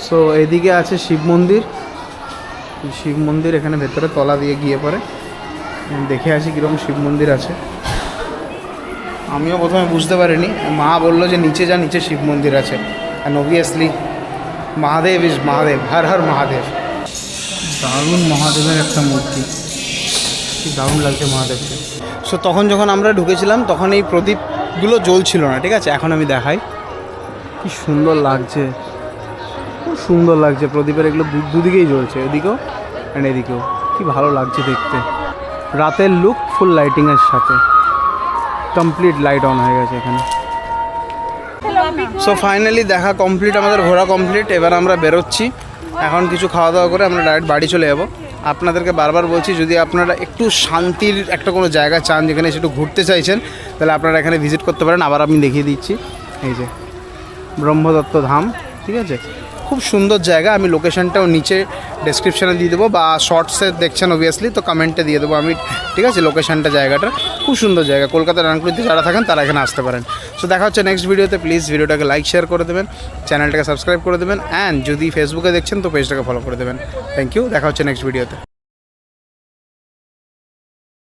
So এদিকে আছে শিব মন্দির। শিব মন্দির এখানে ভেতরে তলা দিয়ে গিয়ে পরে দেখে আসি কীরকম শিব মন্দির আছে। আমিও প্রথমে বুঝতে পারিনি, মা বললো যে নিচে যা, নিচে শিব মন্দির আছে। And obviously Mahadev is Mahadev, Har Har Mahadev. দারুণ মহাদেবের একটা মূর্তি, কি দারুণ লাগছে মহাদেবকে। সো তখন যখন আমরা ঢুকেছিলাম তখন এই প্রদীপগুলো জ্বলছিল না, ঠিক আছে? এখন আমি দেখাই, কি সুন্দর লাগছে, খুব সুন্দর লাগছে। প্রদীপের এগুলো দুদিকেই জ্বলছে, এদিকেও অ্যান্ড এদিকেও। কি ভালো লাগছে দেখতে। রাতের লুক ফুল লাইটিংয়ের সাথে, কমপ্লিট লাইট অন হয়ে গেছে এখানে। সো ফাইনালি দেখা কমপ্লিট, আমাদের ঘোরা কমপ্লিট। এবার আমরা বেরোচ্ছি। এখন কিছু খাওয়া দাওয়া করে আমরা ডাইরেক্ট বাড়ি চলে যাবো। আপনাদেরকে বারবার বলছি, যদি আপনারা একটু শান্তির একটা কোনো জায়গা চান যেখানে একটু ঘুরতে চাইছেন, তাহলে আপনারা এখানে ভিজিট করতে পারেন। আবার আমি দেখিয়ে দিচ্ছি, এই যে ব্রহ্মদত্ত ধাম, ঠিক আছে? খুব সুন্দর জায়গা। আমি লোকেশনটাও নিচে ডেসক্রিপশানে দিয়ে দেবো, বা শর্টসে দেখছেন অবভিয়াসলি তো কমেন্টে দিয়ে দেবো আমি, ঠিক আছে? লোকেশনটা, জায়গাটা খুব সুন্দর জায়গা। কলকাতার রানকুনিতে যারা থাকেন তারা এখানে আসতে পারেন। সো দেখা হচ্ছে নেক্সট ভিডিওতে। প্লিজ ভিডিওটাকে লাইক শেয়ার করে দেবেন, চ্যানেলটাকে সাবস্ক্রাইব করে দেবেন, অ্যান্ড যদি ফেসবুকে দেখছেন তো পেজটাকে ফলো করে দেবেন। থ্যাংক ইউ, দেখা হচ্ছে নেক্সট ভিডিওতে।